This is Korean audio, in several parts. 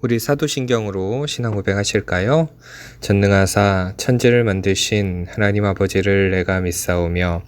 우리 사도신경으로 신앙 고백하실까요? 전능하사 천지를 만드신 하나님 아버지를 내가 믿사오며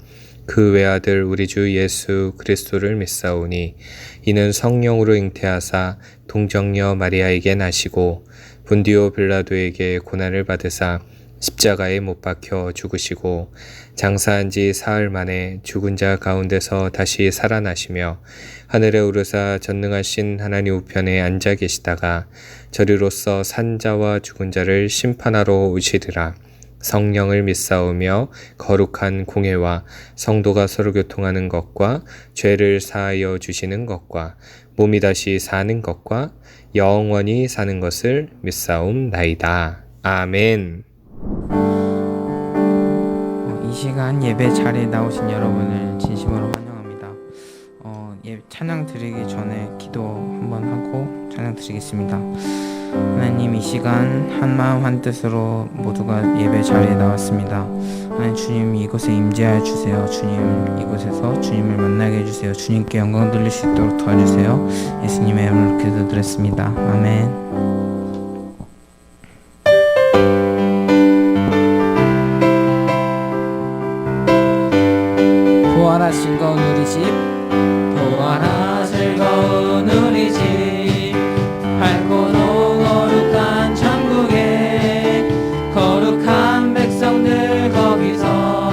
그 외아들 우리 주 예수 그리스도를 믿사오니 이는 성령으로 잉태하사 동정녀 마리아에게 나시고 본디오 빌라도에게 고난을 받으사 십자가에 못 박혀 죽으시고 장사한 지 사흘 만에 죽은 자 가운데서 다시 살아나시며 하늘에 오르사 전능하신 하나님 우편에 앉아 계시다가 저리로서 산 자와 죽은 자를 심판하러 오시리라. 성령을 믿사오며 거룩한 공회와 성도가 서로 교통하는 것과 죄를 사하여 주시는 것과 몸이 다시 사는 것과 영원히 사는 것을 믿사옵나이다. 아멘. 이 시간 예배 자리에 나오신 여러분을 진심으로 환영합니다. 찬양 드리기 전에 기도 한번 하고 찬양 드리겠습니다. 하나님, 이 시간 한마음 한뜻으로 모두가 예배 자리에 나왔습니다. 하나님, 주님 이곳에 임재하여 주세요. 주님 이곳에서 주님을 만나게 해주세요. 주님께 영광 돌릴 수 있도록 도와주세요. 예수님의 이름으로 기도드렸습니다. 아멘. 보아라 즐거운 우리 집, 보아라 즐거운 우리 집, 밝고도 거룩한 천국에 거룩한 백성들 거기서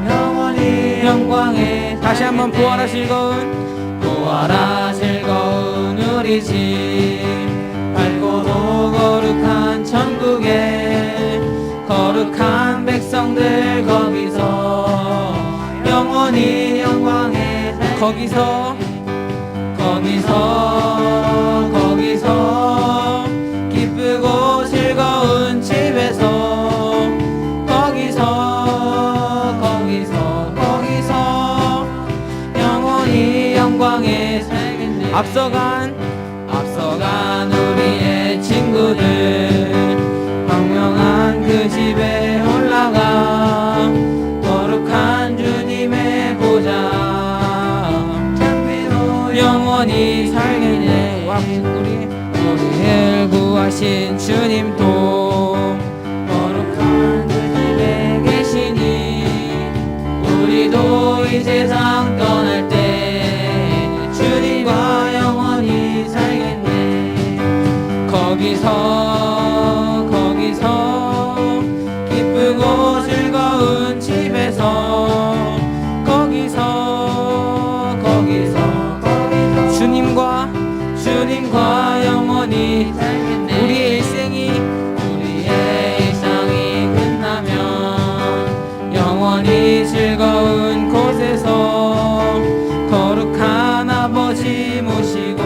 영원히 영광에 다시 한번 보아라 즐거운 우리 집, 밝고도 거룩한 천국에 거룩한 백성들 거기서 영원히 영광에 거기서 기쁘고 즐거운 집에서 거기서 영원히 영광에 살겠네. 앞서간 우리의 친구들 광명한 그 집에 올라가 거룩한 주님의 보좌 참비로 영원히 살겠네. 우리를 구하신 주님도 거룩한 그 집에 계시니 우리도 이 세상 떠날 때 주님과 영원히 살겠네. 거기서 기쁘고 즐거운 집에서 거기서 주님과 영원히 살겠네. 우리의 일상이 끝나면 영원히 즐거운 곳에서 거룩한 아버지 모시고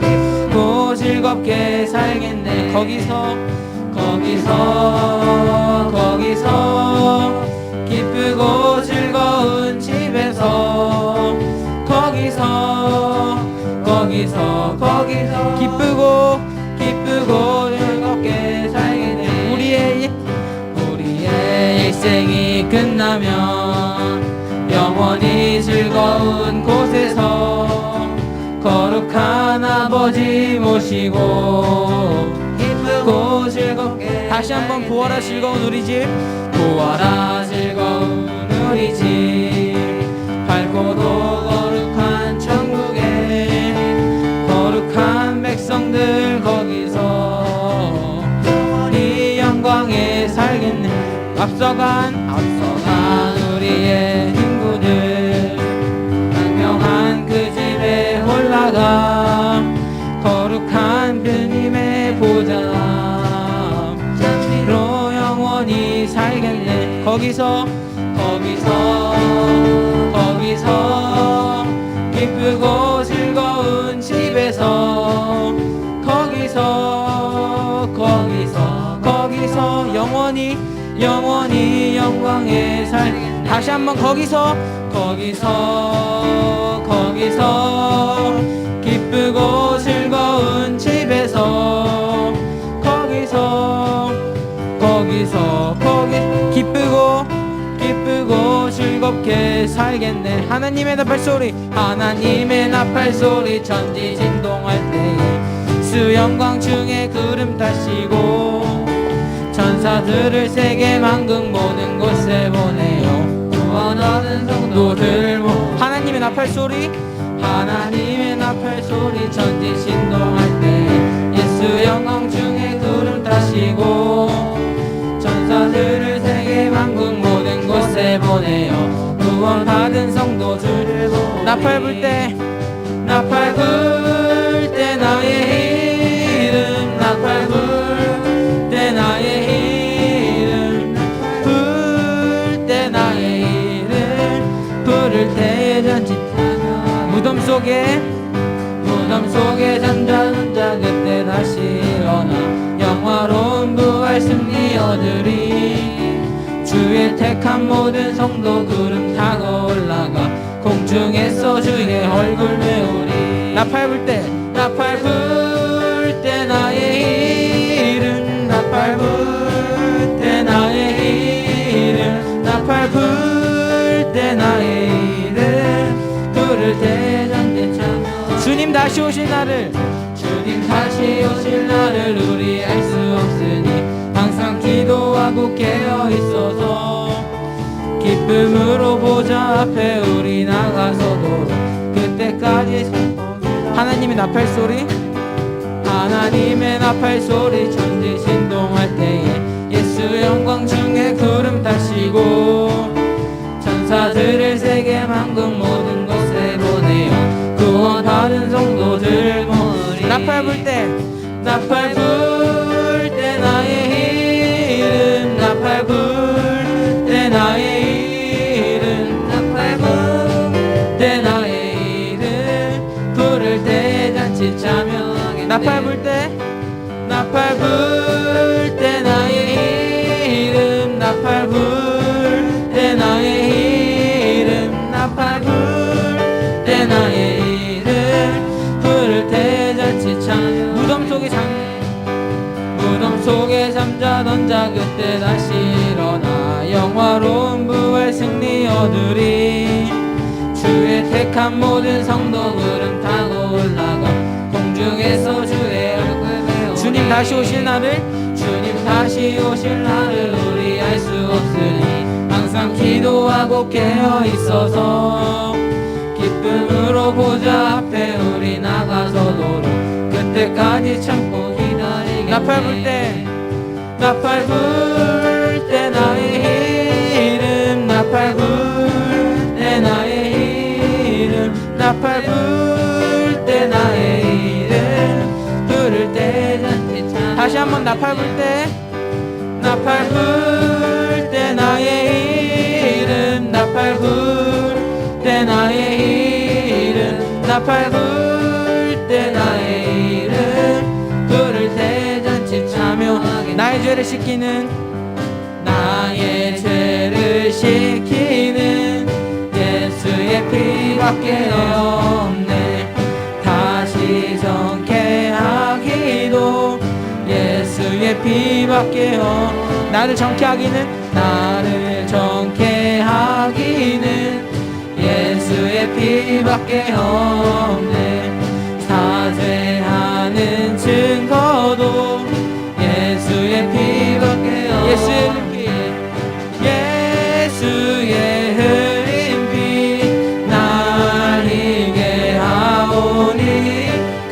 기쁘고 즐겁게 살겠네. 거기서 기쁘고 즐거운 집에서 거기서 기쁘고 즐겁게 살겠네. 우리의 일생이 끝나면 영원히 즐거운 곳에서 거룩한 아버지 모시고 기쁘고 즐겁게 다시 한번 보아라 즐거운 우리 집, 보아라 즐거운 우리 집, 밝고도 거룩한 천국에 거룩한 백성들 거기서 영원히 영광에 살겠네. 앞서간 우리의 친구들 광명한 그 집에 올라가 거룩한 주님의 보좌 참미로 영원히 살겠네. 거기서 기쁘고 즐거운 집에서 거기서 영원히 영광에 살겠네. 다시 한번 거기서 기쁘고 즐거운 집에서 거기서 기쁘고 즐겁게 살겠네. 하나님의 나팔 소리 천지 진동할 때에 예수 영광 중에 구름 타시고 천사들을 세계 만국 모든 곳에 보내요. 구원하는 성도들 하나님의 나팔 소리 하나님의 나팔 소리 천지 신동할 때 예수 영광 중에 구름 타시고 천사들을 세계 만국 모든 곳에 보내요. 구원받은 성도들을 보내 나팔 불 때 나팔 불 때 나의 이름 나팔 불 때 나의 이름 불 때 나의 이름 부를 때 전짓하며 무덤 속에 잠자는 자 그때 다시 일어나 영화로운 부활 승리 얻으리. 주의 택한 모든 성도 구름 타고 올라가 공중에서 주의 얼굴 메우리. 나팔 불 때 나팔 불 때 나의 이름 나팔 불 때 나의 이름 나팔 불 때 나의 이름 부를 때 전대차며 주님 다시 오실 날을 주님 다시 오실 날을 우리 알 수 없으니 항상 기도하고 깨어 있어서 기쁨으로 보좌 앞에 우리 나가서도록 그때까지 하나님의 나팔 소리 하나님의 나팔 소리 천지 신동할 때에 예수 영광 중에 구름 타시고 천사들을 세계 만국 모든 곳에 보내요. 구원받은 성도들 모으리. 나팔 불 때 나팔 불 때 나의 이름 나팔 불 때 나의 이름 나팔 불 때 나의 이름 부를 때 잔치 참여하겠네. 나팔 불 때 나팔 불 때 나의 이름 나팔 불 때 나의 이름 나팔 불 때 나의 이름 부를 때 잔치 참여. 무덤 속에 잠자던 자 그때 다시 일어나 영화로운 부활 승리 얻으리. 주의 택한 모든 성도 구름 타고 올라가 공중에서 주의 얼굴 배우리. 주님 다시 오실 날을 주님 다시 오실 날을 우리 알 수 없으니 항상 기도하고 깨어 있어서 기쁨으로 보좌 앞에 우리 나가서도록 그때까지 참고 기다리겠네. 나팔 불 때 나팔 불 때 나의 이름 나팔 불 때 나의 이름 나팔 불 때 나의 이름 부를 때 잔치 참. 다시 한번 나팔 불 때 나팔 불 때 나의 이름 나팔 불 때 나의 이름 나팔 불 때 나의 이름 부를 때 잔치 참여하게. 나의 죄를 씻기는 나의 죄를 씻기는 예수의 피밖에 없네. 다시 정케하기도 예수의 피밖에 없네. 나를 정케 하기는 나를 정케 하기는 예수의 피밖에 없네. 사죄하는 증거도 예수의 피밖에 없네. 예수의 피 예수의 흘린 피 날리게 하오니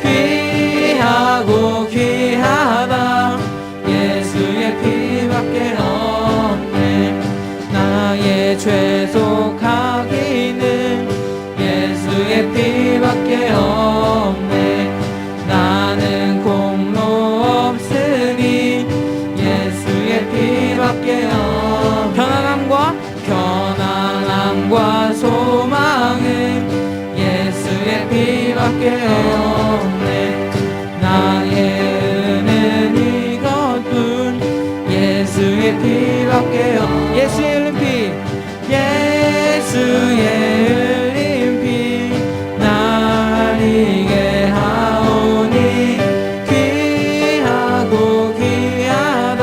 귀하고 귀하다. 예수의 피밖에 없네. 나의 죄 속하기는 예수의 피밖에 없네. 나는 공로 없으니 예수의 피밖에 없네. 편안함과 소망은 예수의 피밖에 없네. 나의 은은 이것뿐 예수의 피밖에 없네. 예수의 흘린 피 예수의 흘린 피 날리게 하오니 귀하고 귀하다.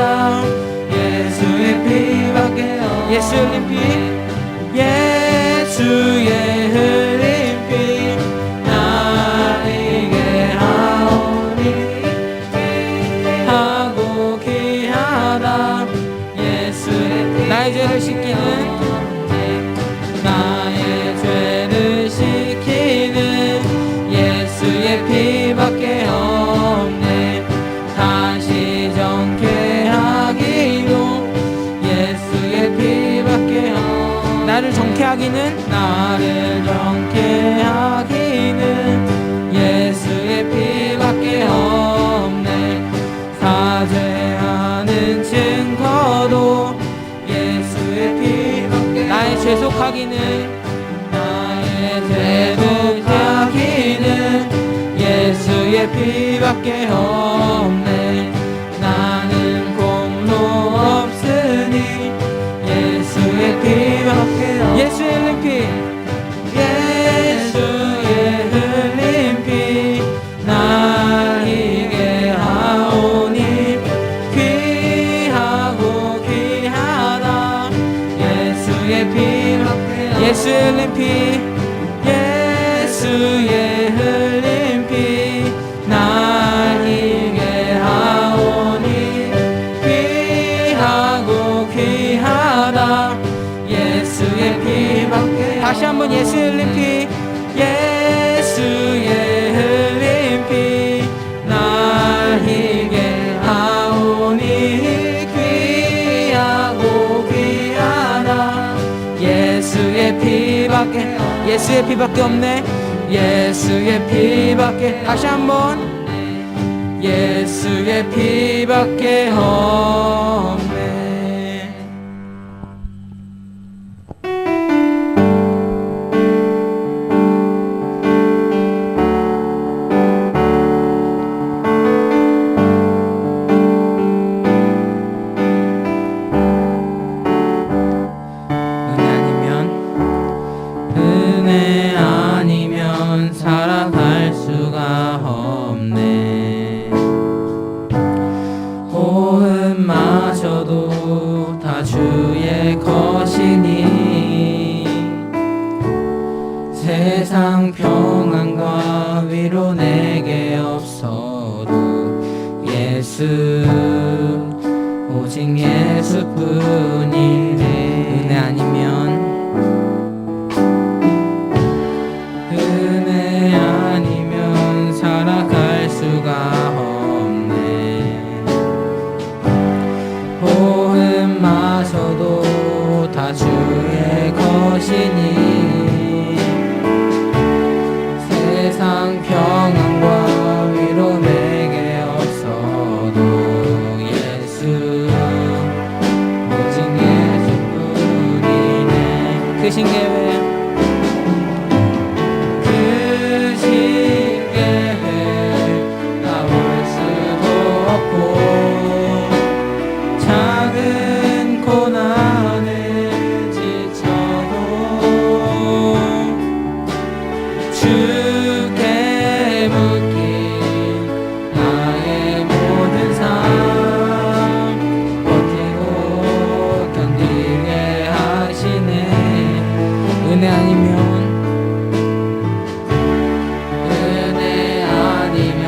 예수의 피밖에 없네. 예수의 흘린 피 예수의 흘린 피 날리게 하오니 나의 죄를 씻기는 나의 죄를 씻기는 예수의 피밖에 없네. 다시 정케하기도 예수의 피밖에 없네. 나를 정케하기는 나를 정케하기는 예수의 피밖에 없네. 사죄하는 증거도 예수의 피밖에 나의 죄속하기는 나의 죄속하기는 예수의 피밖에 없네. 나는 공로 없으니 예수의 피밖에 없네. 예수의 흘린 피 예수의 흘린 피 날 이게 하오니 귀하고 귀하다. 예수의 피밖에 예수의 흘린 피 예수의 흘린 피 날 이게 하오니 귀하고 귀하다. 예수의 피밖에 다시 한번 예수의 흘린 피 예수의 흘린 피 날 이게 하오니 귀하고 귀하다. 예수의 피밖에 예수의 피밖에 없네. 예수의 피밖에 다시 한번 예수의 피밖에 없네. 은혜 아니면 은혜 아니면 살아갈 수가 없네. 호흡마저도 다 주의 것이니 세상 평안과 위로 내게 없어도 예수 오직 예수뿐이네. 은혜 아니면 은혜 아니면 살아갈 수가 없네. 호흡마저도 다 주의 것이니 세상 평안과 위로 내게 없어도 예수 오직 예수뿐이네. 그 신계회 그 신계회 나올 수도 없고 작은 고난에 지쳐도 주께 묶인 나의 모든 삶 버티고 견디게 하시네. 은혜 아니면 은혜 아니면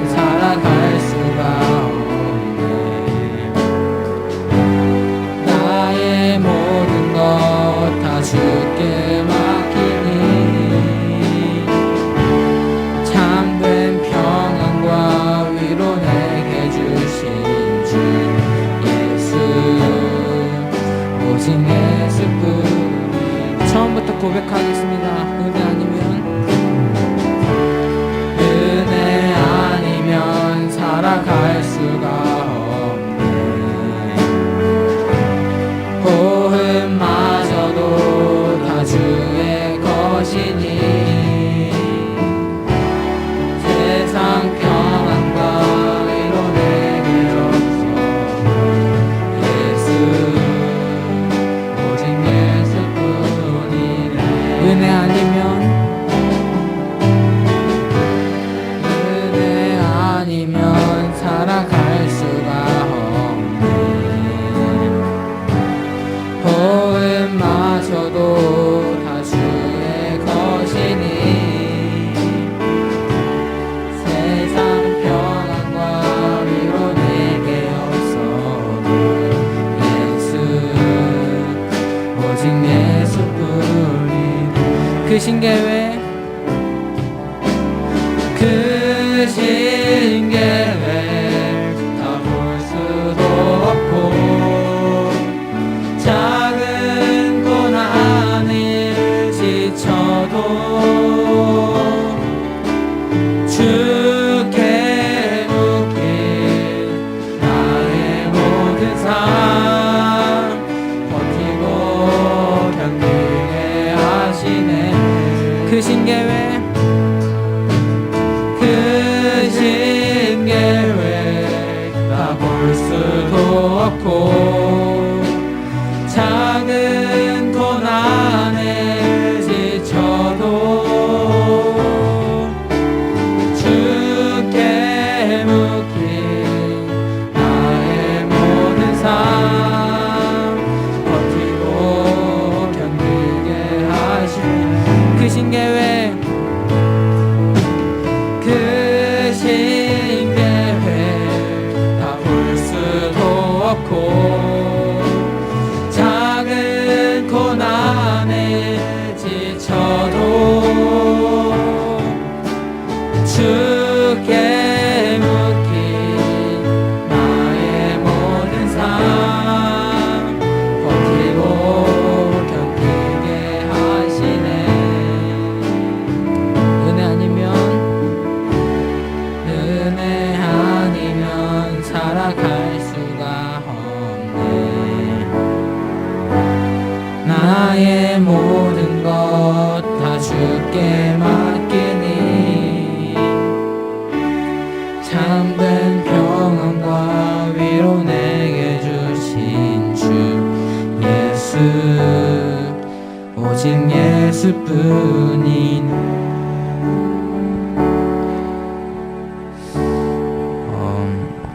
살아갈 수가 없네. 나의 모든 것 다 주께 맡기니 참된 평안과 위로 내게 주신 주 예수 오직 예수뿐. 처음부터 고백하겠습니다. 은혜 아니면 은혜 아니면 살아갈 수가 없네. 호흡마저도 다 주의 것이니 세상 평안과 위로 내게 없어 예수 오직 예수뿐이네. 은혜 아니면 은혜 아니면 살아갈 수가 없네. 호흡마저도 다 주의 것이니 세상 평안과 위로 내게 없어도 예수 오직 예수뿐인 그 신계획 그 신계획 다 볼 수도 없고 작은 고난을 지쳐도 주께 묶인 나의 모든 삶 버티고 견디게 하시네 그 신계획 그 신계획 다 볼 수도 없고 작은 고난에 지쳐도 주께 묶인 나의 모든 삶 버티고 견디게 하신 그 신계획 그 신계획 다 볼 수도 없고 작은 고난에 지쳐도 주께 묶인 나의 모든 삶 버티고 견디게 하시네 은혜 아니면 살아갈 수가 없네 나의 모든 것 다 주께 맡기니 참된 평안과 위로 내게 주신 주 예수 오직 예수뿐인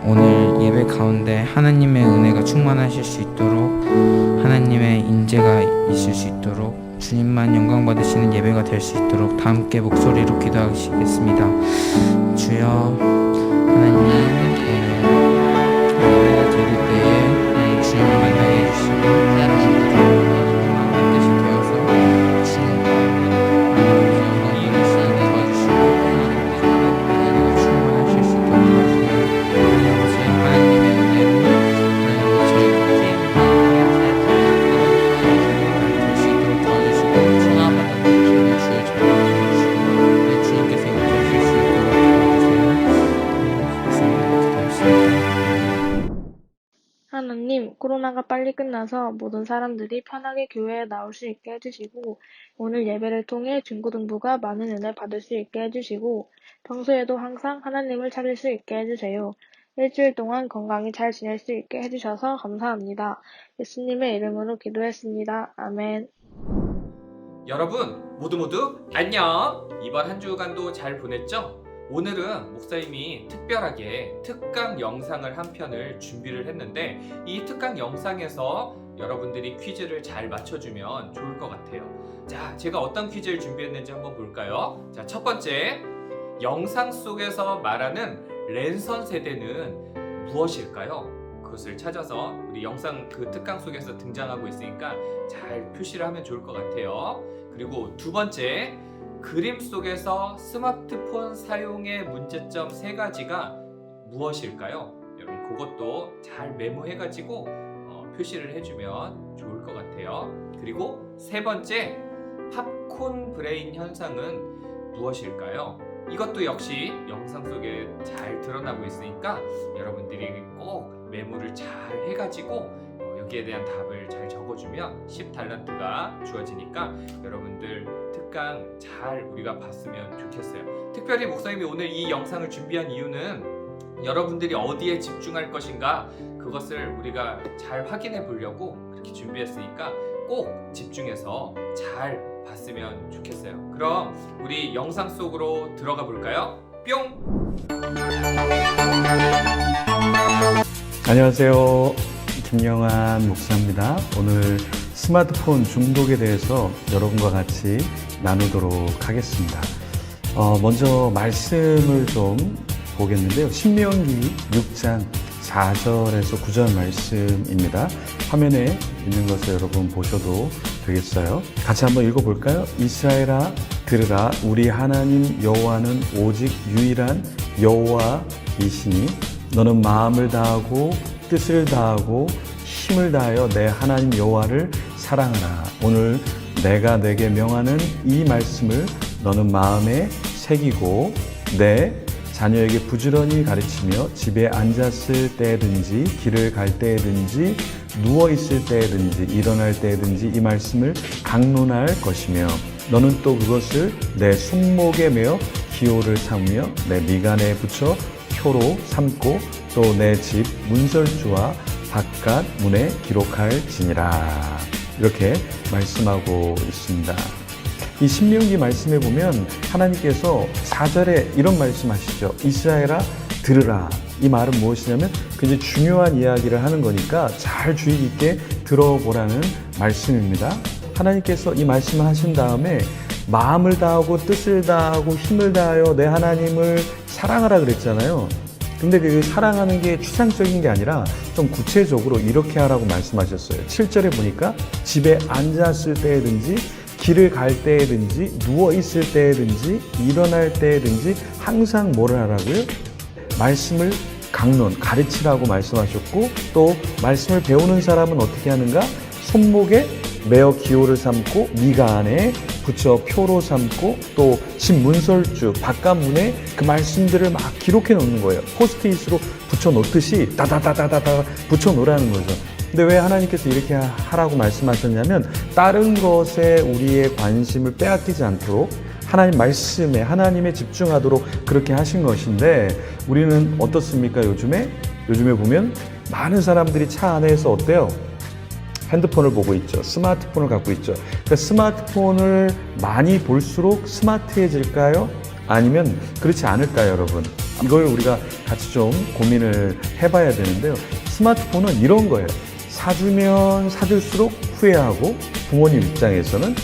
오늘 예배 가운데 하나님의 은혜가 충만하실 수 있도록 하나님의 인재가 있을 수 있도록 주님만 영광 받으시는 예배가 될 수 있도록 다 함께 목소리로 기도하시겠습니다. 주여 하나님 예배를 드릴 때에 주님을 만나게 해주시고 뜻이 되어서 주님과 영광을 도와주시고 하나님의 충만하실 수 있도록 도와주시고 하나님의 은혜로 저희 모든 될 수 있도록 도와주시고 주나마다 주님의 주의 전해주시고 주님께서 임재하실 수 있도록 도와주세요. 하나님, 코로나가 빨리 끝나서 모든 사람들이 편하게 교회에 나올 수 있게 해주시고 오늘 예배를 통해 중고등부가 많은 은혜 받을 수 있게 해주시고 평소에도 항상 하나님을 찾을 수 있게 해주세요. 일주일 동안 건강히 잘 지낼 수 있게 해주셔서 감사합니다. 예수님의 이름으로 기도했습니다. 아멘. 여러분 모두 안녕. 이번 한 주간도 잘 보냈죠? 오늘은 목사님이 특별하게 특강 영상을 한 편을 준비를 했는데 이 특강 영상에서 여러분들이 퀴즈를 잘 맞춰주면 좋을 것 같아요. 자, 제가 어떤 퀴즈를 준비했는지 한번 볼까요? 자, 첫 번째, 영상 속에서 말하는 랜선 세대는 무엇일까요? 그것을 찾아서 우리 영상 그 특강 속에서 등장하고 있으니까 잘 표시를 하면 좋을 것 같아요. 그리고 두 번째, 그림 속에서 스마트폰 사용의 문제점 3가지가 무엇일까요? 여러분 그것도 잘 메모해가지고 표시를 해주면 좋을 것 같아요. 그리고 세 번째, 팝콘 브레인 현상은 무엇일까요? 이것도 역시 영상 속에 잘 드러나고 있으니까 여러분들이 꼭 메모를 잘 해가지고 여기에 대한 답을 잘 적어주면 10달란트가 주어지니까 여러분들 특강 잘 우리가 봤으면 좋겠어요. 특별히 목사님이 오늘 이 영상을 준비한 이유는 여러분들이 어디에 집중할 것인가 그것을 우리가 잘 확인해 보려고 그렇게 준비했으니까 꼭 집중해서 잘 봤으면 좋겠어요. 그럼 우리 영상 속으로 들어가 볼까요? 뿅! 안녕하세요. 김영환 목사입니다. 오늘 스마트폰 중독에 대해서 여러분과 같이 나누도록 하겠습니다. 먼저 말씀을 좀 보겠는데요. 신명기 6장 4절에서 9절 말씀입니다. 화면에 있는 것을 여러분 보셔도 되겠어요? 같이 한번 읽어볼까요? 이스라엘아 들으라 우리 하나님 여호와는 오직 유일한 여호와이시니 너는 마음을 다하고 뜻을 다하고 힘을 다하여 내 하나님 여호와를 사랑하라. 오늘 내가 내게 명하는 이 말씀을 너는 마음에 새기고 내 자녀에게 부지런히 가르치며 집에 앉았을 때든지 길을 갈 때든지 누워있을 때든지 일어날 때든지 이 말씀을 강론할 것이며 너는 또 그것을 내 손목에 메어 기호를 삼으며 내 미간에 붙여 표로 삼고 또 내 집 문설주와 바깥 문에 기록할지니라. 이렇게 말씀하고 있습니다. 이 신명기 말씀에 보면 하나님께서 4절에 이런 말씀하시죠. 이스라엘아 들으라. 이 말은 무엇이냐면 굉장히 중요한 이야기를 하는 거니까 잘 주의 깊게 들어보라는 말씀입니다. 하나님께서 이 말씀을 하신 다음에 마음을 다하고 뜻을 다하고 힘을 다하여 내 하나님을 사랑하라 그랬잖아요. 근데 그 사랑하는 게 추상적인 게 아니라 좀 구체적으로 이렇게 하라고 말씀하셨어요. 7절에 보니까 집에 앉았을 때든지 길을 갈 때든지 누워있을 때든지 일어날 때든지 항상 뭐를 하라고요? 말씀을 강론, 가르치라고 말씀하셨고 또 말씀을 배우는 사람은 어떻게 하는가? 손목에 메어 기호를 삼고 미가 안에 붙여 표로 삼고 또 집 문설주 바깥문에 그 말씀들을 막 기록해 놓는 거예요. 포스트잇으로 붙여 놓듯이 다다다다다다 붙여 놓으라는 거죠. 근데 왜 하나님께서 이렇게 하라고 말씀하셨냐면 다른 것에 우리의 관심을 빼앗기지 않도록 하나님 말씀에 하나님에 집중하도록 그렇게 하신 것인데 우리는 어떻습니까? 요즘에 보면 많은 사람들이 차 안에서 어때요? 핸드폰을 보고 있죠. 스마트폰을 갖고 있죠. 그러니까 스마트폰을 많이 볼수록 스마트해질까요? 아니면 그렇지 않을까요, 여러분? 이걸 우리가 같이 좀 고민을 해봐야 되는데요. 스마트폰은 이런 거예요. 사주면 사줄수록 후회하고 부모님 입장에서는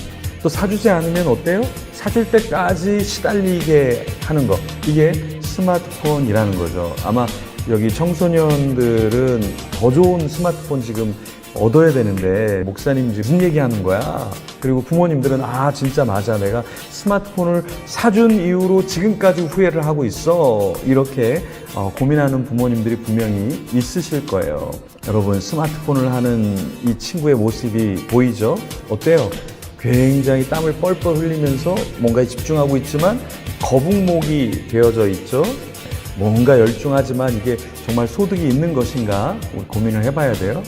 또 사주지 않으면 어때요? 사줄 때까지 시달리게 하는 거. 이게 스마트폰이라는 거죠. 아마 여기 청소년들은 더 좋은 스마트폰 지금 얻어야 되는데 목사님 지금 무슨 얘기하는 거야? 그리고 부모님들은 아 진짜 맞아 내가 스마트폰을 사준 이후로 지금까지 후회를 하고 있어 이렇게 고민하는 부모님들이 분명히 있으실 거예요. 여러분 스마트폰을 하는 이 친구의 모습이 보이죠? 어때요? 굉장히 땀을 뻘뻘 흘리면서 뭔가에 집중하고 있지만 거북목이 되어져 있죠. 뭔가 열중하지만 이게 정말 소득이 있는 것인가 우리 고민을 해봐야 돼요.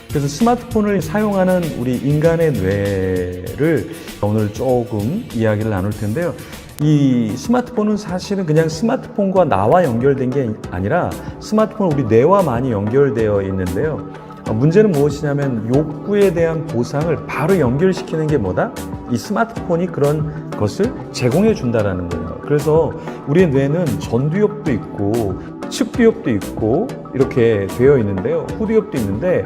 그래서 스마트폰을 사용하는 우리 인간의 뇌를 오늘 조금 이야기를 나눌 텐데요. 이 스마트폰은 사실은 그냥 스마트폰과 나와 연결된 게 아니라 스마트폰은 우리 뇌와 많이 연결되어 있는데요. 문제는 무엇이냐면 욕구에 대한 보상을 바로 연결시키는 게 뭐다? 이 스마트폰이 그런 것을 제공해 준다라는 거예요. 그래서 우리의 뇌는 전두엽도 있고 측두엽도 있고 이렇게 되어 있는데요. 후두엽도 있는데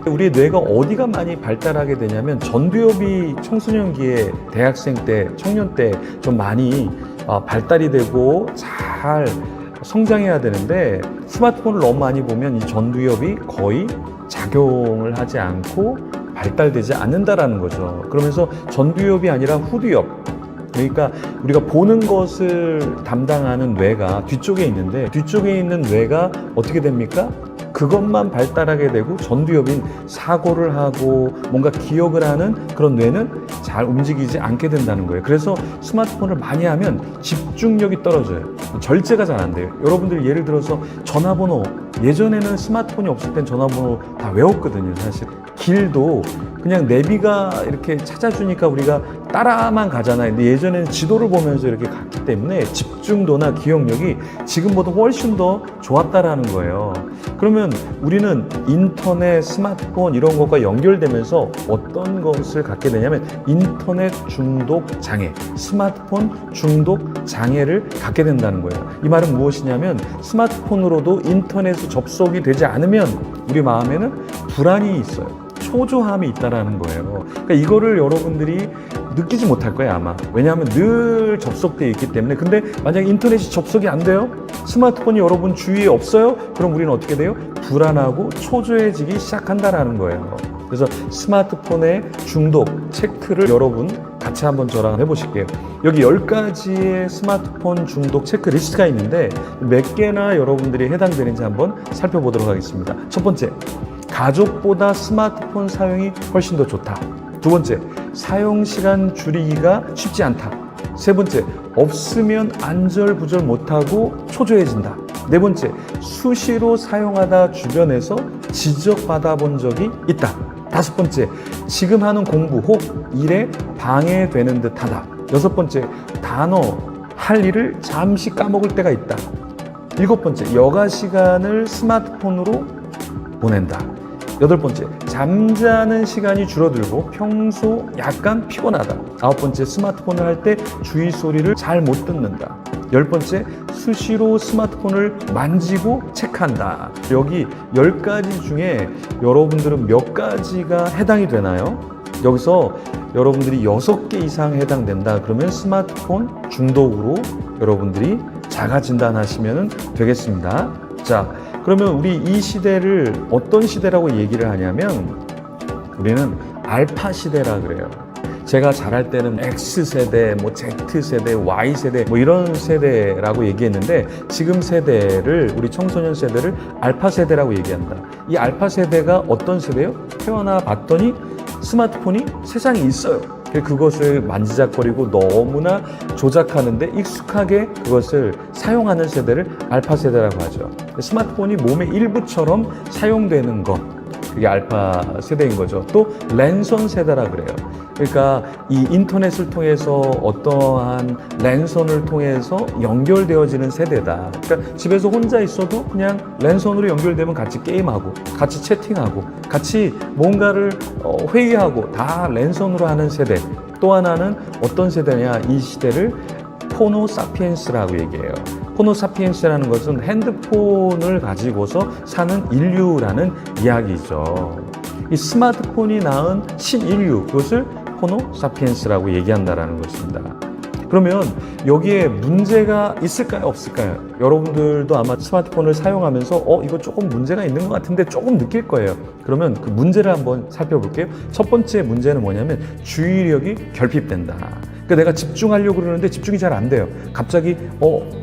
우리의 뇌가 어디가 많이 발달하게 되냐면 전두엽이 청소년기에 대학생 때, 청년 때 좀 많이 발달이 되고 잘 성장해야 되는데 스마트폰을 너무 많이 보면 이 전두엽이 거의 작용을 하지 않고 발달되지 않는다라는 거죠. 그러면서 전두엽이 아니라 후두엽. 그러니까 우리가 보는 것을 담당하는 뇌가 뒤쪽에 있는데 뒤쪽에 있는 뇌가 어떻게 됩니까? 그것만 발달하게 되고 전두엽인 사고를 하고 뭔가 기억을 하는 그런 뇌는 잘 움직이지 않게 된다는 거예요. 그래서 스마트폰을 많이 하면 집중력이 떨어져요. 절제가 잘 안 돼요. 여러분들 예를 들어서 전화번호 예전에는 스마트폰이 없을 땐 전화번호 다 외웠거든요. 사실 길도 그냥 내비가 이렇게 찾아주니까 우리가 따라만 가잖아요. 근데 예전에는 지도를 보면서 이렇게 갔기 때문에 집중도나 기억력이 지금보다 훨씬 더 좋았다라는 거예요. 그러면 우리는 인터넷, 스마트폰 이런 것과 연결되면서 어떤 것을 갖게 되냐면 인터넷 중독 장애, 스마트폰 중독 장애를 갖게 된다는 거예요. 이 말은 무엇이냐면 스마트폰으로도 인터넷에 접속이 되지 않으면 우리 마음에는 불안이 있어요. 초조함이 있다라는 거예요. 그러니까 이거를 여러분들이 느끼지 못할 거예요, 아마. 왜냐하면 늘 접속되어 있기 때문에. 근데 만약에 인터넷이 접속이 안 돼요? 스마트폰이 여러분 주위에 없어요? 그럼 우리는 어떻게 돼요? 불안하고 초조해지기 시작한다라는 거예요. 그래서 스마트폰의 중독 체크를 여러분 같이 한번 저랑 해보실게요. 여기 10가지의 스마트폰 중독 체크리스트가 있는데 몇 개나 여러분들이 해당되는지 한번 살펴보도록 하겠습니다. 첫 번째, 가족보다 스마트폰 사용이 훨씬 더 좋다. 두 번째, 사용 시간 줄이기가 쉽지 않다. 세 번째, 없으면 안절부절 못하고 초조해진다. 네 번째, 수시로 사용하다 주변에서 지적받아 본 적이 있다. 다섯 번째, 지금 하는 공부 혹 일에 방해되는 듯 하다. 여섯 번째, 단어, 할 일을 잠시 까먹을 때가 있다. 일곱 번째, 여가 시간을 스마트폰으로 보낸다. 여덟 번째, 잠자는 시간이 줄어들고 평소 약간 피곤하다. 아홉 번째, 스마트폰을 할 때 주의 소리를 잘 못 듣는다. 열 번째, 수시로 스마트폰을 만지고 체크한다. 여기 10가지 중에 여러분들은 몇 가지가 해당이 되나요? 여기서 여러분들이 6개 이상 해당된다. 그러면 스마트폰 중독으로 여러분들이 자가 진단하시면 되겠습니다. 자, 그러면 우리 이 시대를 어떤 시대라고 얘기를 하냐면 우리는 알파 시대라 그래요. 제가 잘할 때는 X세대, 뭐 Z세대, Y세대 뭐 이런 세대라고 얘기했는데 지금 세대를 우리 청소년 세대를 알파 세대라고 얘기한다. 이 알파 세대가 어떤 세대요? 태어나 봤더니 스마트폰이 세상에 있어요. 그것을 만지작거리고 너무나 조작하는데 익숙하게 그것을 사용하는 세대를 알파 세대라고 하죠. 스마트폰이 몸의 일부처럼 사용되는 것, 그게 알파 세대인 거죠. 또 랜선 세대라 그래요. 그러니까 이 인터넷을 통해서 어떠한 랜선을 통해서 연결되어지는 세대다. 그러니까 집에서 혼자 있어도 그냥 랜선으로 연결되면 같이 게임하고 같이 채팅하고 같이 뭔가를 회의하고 다 랜선으로 하는 세대. 또 하나는 어떤 세대냐, 이 시대를 호모 사피엔스라고 얘기해요. 호모 사피엔스라는 것은 핸드폰을 가지고서 사는 인류라는 이야기죠. 이 스마트폰이 낳은 신인류, 그것을 호모 사피엔스라고 얘기한다라는 것입니다. 그러면 여기에 문제가 있을까요, 없을까요? 여러분들도 아마 스마트폰을 사용하면서 이거 조금 문제가 있는 것 같은데 조금 느낄 거예요. 그러면 그 문제를 한번 살펴볼게요. 첫 번째 문제는 뭐냐면 주의력이 결핍된다. 그러니까 내가 집중하려고 그러는데 집중이 잘 안 돼요. 갑자기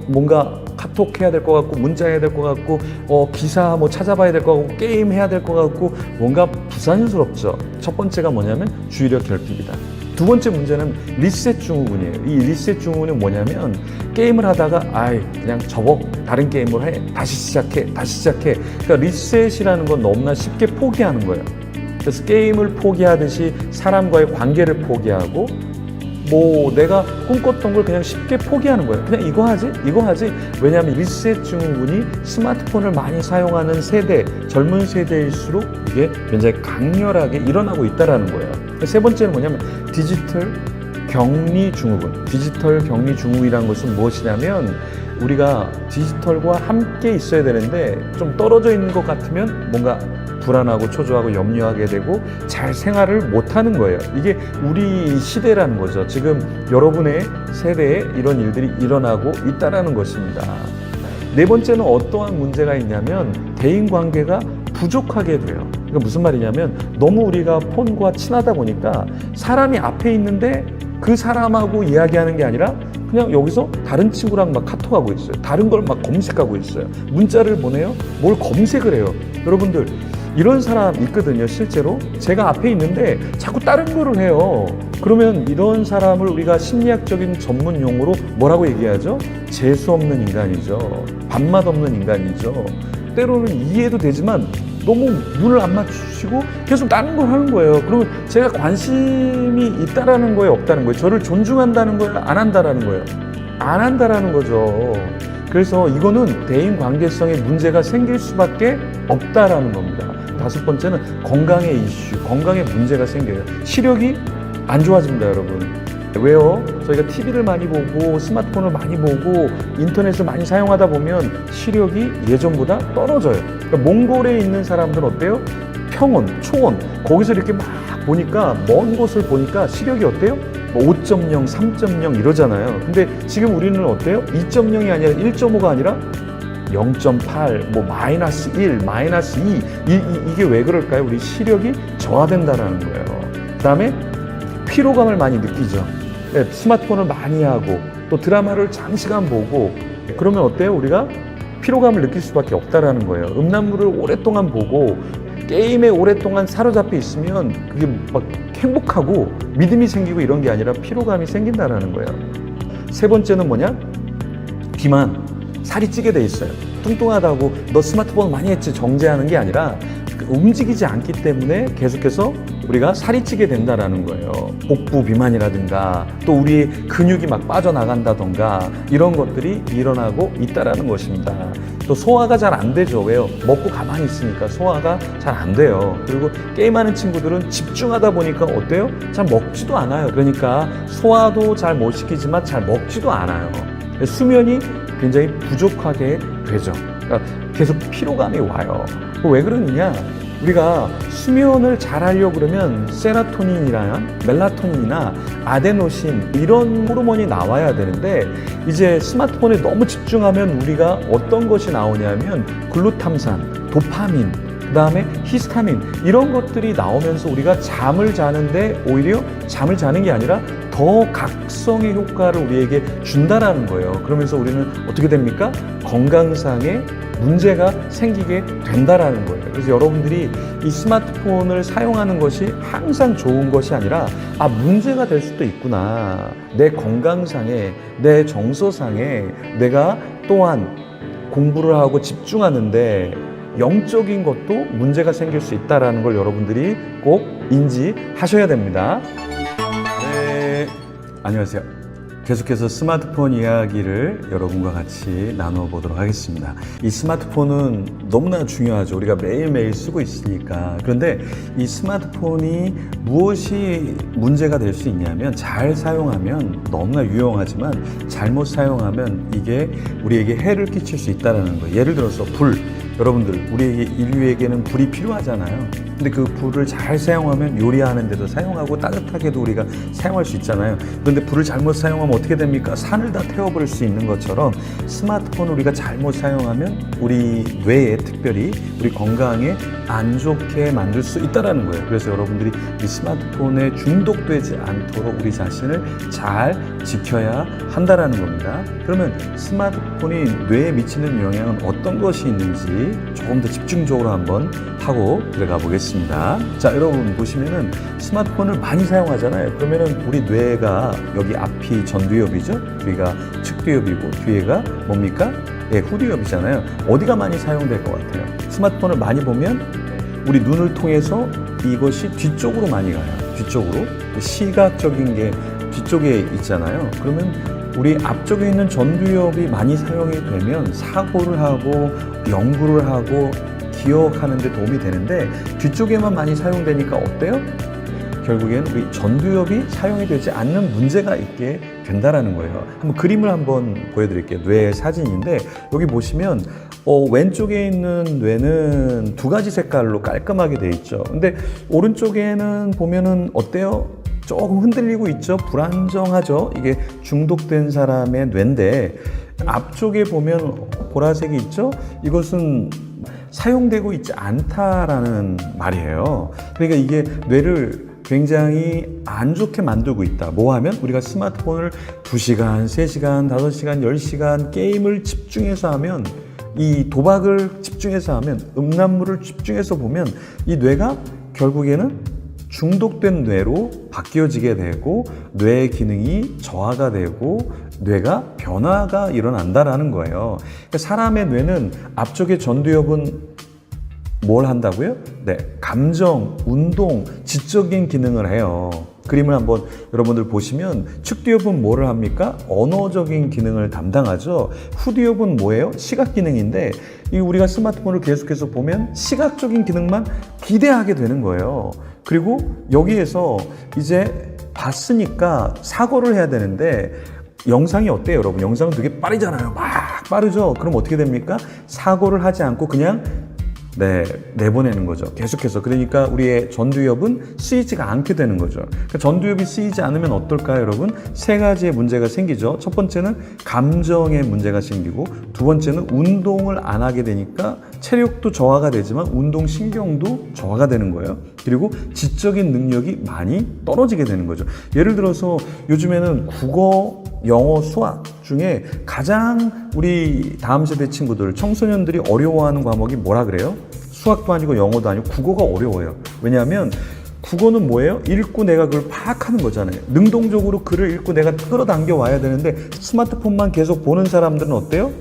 뭔가 카톡 해야 될 것 같고 문자 해야 될 것 같고 기사 뭐 찾아봐야 될 것 같고 게임 해야 될 것 같고 뭔가 부산스럽죠. 첫 번째가 뭐냐면 주의력 결핍이다. 두 번째 문제는 리셋 증후군이에요. 이 리셋 증후군은 뭐냐면 게임을 하다가 그냥 접어, 다른 게임을 해, 다시 시작해. 그러니까 리셋이라는 건 너무나 쉽게 포기하는 거예요. 그래서 게임을 포기하듯이 사람과의 관계를 포기하고 뭐 내가 꿈꿨던 걸 그냥 쉽게 포기하는 거예요. 그냥 이거 하지. 왜냐하면 리셋 증후군이 스마트폰을 많이 사용하는 세대, 젊은 세대일수록 이게 굉장히 강렬하게 일어나고 있다는 거예요. 세 번째는 뭐냐면 디지털 격리 증후군. 디지털 격리 증후군이라는 것은 무엇이냐면 우리가 디지털과 함께 있어야 되는데 좀 떨어져 있는 것 같으면 뭔가 불안하고 초조하고 염려하게 되고 잘 생활을 못하는 거예요. 이게 우리 시대라는 거죠. 지금 여러분의 세대에 이런 일들이 일어나고 있다는 것입니다. 네 번째는 어떠한 문제가 있냐면 대인관계가 부족하게 돼요. 그러니까 무슨 말이냐면 너무 우리가 폰과 친하다 보니까 사람이 앞에 있는데 그 사람하고 이야기하는 게 아니라 그냥 여기서 다른 친구랑 막 카톡하고 있어요. 다른 걸 막 검색하고 있어요. 문자를 보내요. 뭘 검색을 해요. 여러분들 이런 사람 있거든요. 실제로 제가 앞에 있는데 자꾸 다른 거를 해요. 그러면 이런 사람을 우리가 심리학적인 전문 용어로 뭐라고 얘기하죠? 재수 없는 인간이죠. 밥맛 없는 인간이죠. 때로는 이해도 되지만 너무 눈을 안 맞추시고 계속 다른 걸 하는 거예요. 그러면 제가 관심이 있다라는 거예요, 없다는 거예요? 저를 존중한다는 거예요, 안 한다라는 거예요? 안 한다라는 거죠. 그래서 이거는 대인 관계성에 문제가 생길 수밖에 없다라는 겁니다. 다섯 번째는 건강의 이슈, 건강에 문제가 생겨요. 시력이 안 좋아집니다, 여러분. 왜요? 저희가 TV를 많이 보고 스마트폰을 많이 보고 인터넷을 많이 사용하다 보면 시력이 예전보다 떨어져요. 그러니까 몽골에 있는 사람들은 어때요? 평원, 초원 거기서 이렇게 막 보니까 먼 곳을 보니까 시력이 어때요? 5.0, 3.0 이러잖아요. 근데 지금 우리는 어때요? 2.0이 아니라 1.5가 아니라 0.8, 뭐 마이너스 1, 마이너스 2 이게 왜 그럴까요? 우리 시력이 저하된다라는 거예요. 그 다음에 피로감을 많이 느끼죠. 네, 스마트폰을 많이 하고 또 드라마를 장시간 보고 그러면 어때요? 우리가 피로감을 느낄 수밖에 없다라는 거예요. 음란물을 오랫동안 보고 게임에 오랫동안 사로잡혀 있으면 그게 막 행복하고 믿음이 생기고 이런 게 아니라 피로감이 생긴다라는 거예요. 세 번째는 뭐냐? 비만, 살이 찌게 돼 있어요. 뚱뚱하다고 너 스마트폰 많이 했지 정죄하는 게 아니라 움직이지 않기 때문에 계속해서 우리가 살이 찌게 된다라는 거예요. 복부 비만이라든가 또 우리의 근육이 막 빠져나간다던가 이런 것들이 일어나고 있다라는 것입니다. 또 소화가 잘 안 되죠. 왜요? 먹고 가만히 있으니까 소화가 잘 안 돼요. 그리고 게임하는 친구들은 집중하다 보니까 어때요? 잘 먹지도 않아요. 그러니까 소화도 잘 못 시키지만 잘 먹지도 않아요. 수면이 굉장히 부족하게 되죠. 그러니까 계속 피로감이 와요. 왜 그러느냐? 우리가 수면을 잘 하려고 그러면 세로토닌이나 멜라토닌이나 아데노신 이런 호르몬이 나와야 되는데 이제 스마트폰에 너무 집중하면 우리가 어떤 것이 나오냐면 글루탐산, 도파민, 그 다음에 히스타민 이런 것들이 나오면서 우리가 잠을 자는데 오히려 잠을 자는 게 아니라 더 각성의 효과를 우리에게 준다라는 거예요. 그러면서 우리는 어떻게 됩니까? 건강상의 문제가 생기게 된다라는 거예요. 그래서 여러분들이 이 스마트폰을 사용하는 것이 항상 좋은 것이 아니라 문제가 될 수도 있구나. 내 건강상에, 내 정서상에 내가 또한 공부를 하고 집중하는데 영적인 것도 문제가 생길 수 있다는 걸 여러분들이 꼭 인지하셔야 됩니다. 네, 안녕하세요. 계속해서 스마트폰 이야기를 여러분과 같이 나눠보도록 하겠습니다. 이 스마트폰은 너무나 중요하죠. 우리가 매일매일 쓰고 있으니까. 그런데 이 스마트폰이 무엇이 문제가 될 수 있냐면 잘 사용하면 너무나 유용하지만 잘못 사용하면 이게 우리에게 해를 끼칠 수 있다는 거예요. 예를 들어서 여러분들 우리에게 인류에게는 불이 필요하잖아요. 근데 그 불을 잘 사용하면 요리하는 데도 사용하고 따뜻하게도 우리가 사용할 수 있잖아요. 그런데 불을 잘못 사용하면 어떻게 됩니까? 산을 다 태워버릴 수 있는 것처럼 스마트폰을 우리가 잘못 사용하면 우리 뇌에 특별히 우리 건강에 안 좋게 만들 수 있다는 거예요. 그래서 여러분들이 이 스마트폰에 중독되지 않도록 우리 자신을 잘 지켜야 한다는 겁니다. 그러면 스마트폰이 뇌에 미치는 영향은 어떤 것이 있는지 조금 더 집중적으로 한번 하고 들어가 보겠습니다. 자, 여러분 보시면은 스마트폰을 많이 사용하잖아요. 그러면은 우리 뇌가 여기 앞이 전두엽이죠. 뒤가 측두엽이고 뒤에가 뭡니까? 예, 후두엽이잖아요. 어디가 많이 사용될 것 같아요? 스마트폰을 많이 보면 우리 눈을 통해서 이것이 뒤쪽으로 많이 가요. 뒤쪽으로. 시각적인 게 뒤쪽에 있잖아요. 그러면 우리 앞쪽에 있는 전두엽이 많이 사용이 되면 사고를 하고 연구를 하고 기억하는 데 도움이 되는데 뒤쪽에만 많이 사용되니까 어때요? 결국엔 우리 전두엽이 사용이 되지 않는 문제가 있게 된다라는 거예요. 한번 그림을 한번 보여드릴게요. 뇌 사진인데 여기 보시면 왼쪽에 있는 뇌는 두 가지 색깔로 깔끔하게 돼 있죠. 근데 오른쪽에는 보면은 어때요? 조금 흔들리고 있죠. 불안정하죠. 이게 중독된 사람의 뇌인데 앞쪽에 보면 보라색이 있죠. 이것은 사용되고 있지 않다라는 말이에요. 그러니까 이게 뇌를 굉장히 안 좋게 만들고 있다. 뭐 하면 우리가 스마트폰을 2시간, 3시간, 5시간, 10시간 게임을 집중해서 하면 이 도박을 집중해서 하면 음란물을 집중해서 보면 이 뇌가 결국에는 중독된 뇌로 바뀌어지게 되고 뇌의 기능이 저하가 되고 뇌가 변화가 일어난다라는 거예요. 그러니까 사람의 뇌는 앞쪽에 전두엽은 뭘 한다고요? 네, 감정, 운동, 지적인 기능을 해요. 그림을 한번 여러분들 보시면 측두엽은 뭐를 합니까? 언어적인 기능을 담당하죠. 후두엽은 뭐예요? 시각 기능인데 이 우리가 스마트폰을 계속해서 보면 시각적인 기능만 기대하게 되는 거예요. 그리고 여기에서 이제 봤으니까 사고를 해야 되는데 영상이 어때요, 여러분? 영상은 되게 빠르잖아요. 막 빠르죠? 그럼 어떻게 됩니까? 사고를 하지 않고 그냥 내보내는 거죠. 계속해서. 그러니까 우리의 전두엽은 쓰이지가 않게 되는 거죠. 그러니까 전두엽이 쓰이지 않으면 어떨까요, 여러분? 세 가지의 문제가 생기죠. 첫 번째는 감정의 문제가 생기고, 두 번째는 운동을 안 하게 되니까 체력도 저하가 되지만 운동신경도 저하가 되는 거예요. 그리고 지적인 능력이 많이 떨어지게 되는 거죠. 예를 들어서 요즘에는 국어, 영어, 수학 중에 가장 우리 다음 세대 친구들, 청소년들이 어려워하는 과목이 뭐라 그래요? 수학도 아니고 영어도 아니고 국어가 어려워요. 왜냐하면 국어는 뭐예요? 읽고 내가 그걸 파악하는 거잖아요. 능동적으로 글을 읽고 내가 끌어당겨 와야 되는데 스마트폰만 계속 보는 사람들은 어때요?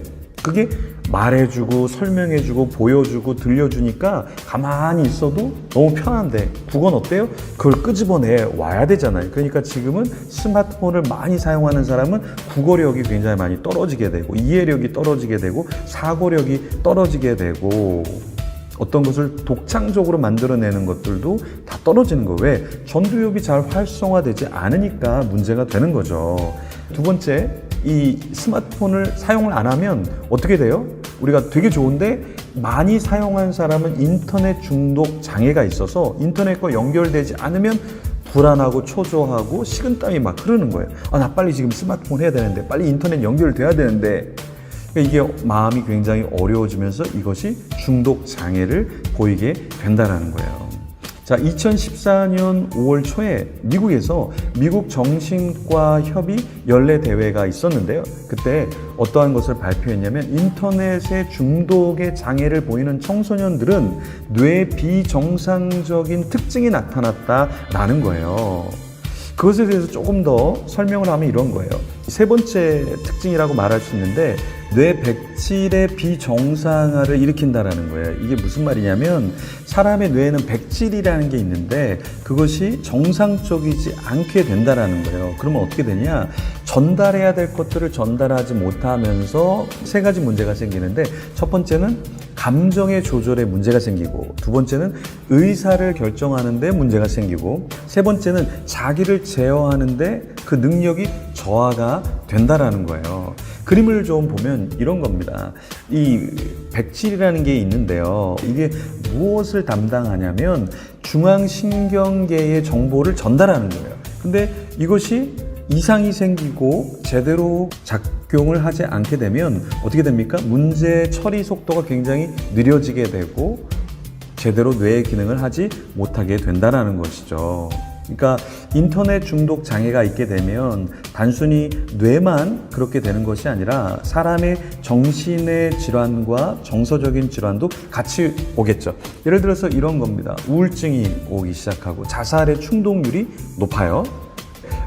그게 말해주고 설명해주고 보여주고 들려주니까 가만히 있어도 너무 편한데, 국어는 어때요? 그걸 끄집어내 와야 되잖아요. 그러니까 지금은 스마트폰을 많이 사용하는 사람은 국어력이 굉장히 많이 떨어지게 되고, 이해력이 떨어지게 되고, 사고력이 떨어지게 되고, 어떤 것을 독창적으로 만들어내는 것들도 다 떨어지는 거예요. 왜? 전두엽이 잘 활성화되지 않으니까 문제가 되는 거죠. 두 번째, 이 스마트폰을 사용을 안 하면 어떻게 돼요? 우리가 되게 좋은데 많이 사용한 사람은 인터넷 중독 장애가 있어서 인터넷과 연결되지 않으면 불안하고 초조하고 식은땀이 막 흐르는 거예요. 나 빨리 지금 스마트폰 해야 되는데, 빨리 인터넷 연결돼야 되는데, 이게 마음이 굉장히 어려워지면서 이것이 중독 장애를 보이게 된다는 거예요. 자, 2014년 5월 초에 미국에서 미국 정신과 협의 연례 대회가 있었는데요. 그때 어떠한 것을 발표했냐면, 인터넷의 중독의 장애를 보이는 청소년들은 뇌 비정상적인 특징이 나타났다라는 거예요. 그것에 대해서 조금 더 설명을 하면 이런 거예요. 세 번째 특징이라고 말할 수 있는데, 뇌 백질의 비정상화를 일으킨다라는 거예요. 이게 무슨 말이냐면, 사람의 뇌에는 백질이라는 게 있는데 그것이 정상적이지 않게 된다라는 거예요. 그러면 어떻게 되냐? 전달해야 될 것들을 전달하지 못하면서 세 가지 문제가 생기는데, 첫 번째는 감정의 조절에 문제가 생기고, 두 번째는 의사를 결정하는 데 문제가 생기고, 세 번째는 자기를 제어하는데 그 능력이 저하가 된다라는 거예요. 그림을 좀 보면 이런 겁니다. 이 백질이라는 게 있는데요. 이게 무엇을 담당하냐면 중앙신경계의 정보를 전달하는 거예요. 근데 이것이 이상이 생기고 제대로 작용을 하지 않게 되면 어떻게 됩니까? 문제 처리 속도가 굉장히 느려지게 되고 제대로 뇌의 기능을 하지 못하게 된다는 것이죠. 그러니까 인터넷 중독 장애가 있게 되면 단순히 뇌만 그렇게 되는 것이 아니라 사람의 정신의 질환과 정서적인 질환도 같이 오겠죠. 예를 들어서 이런 겁니다. 우울증이 오기 시작하고 자살의 충동률이 높아요.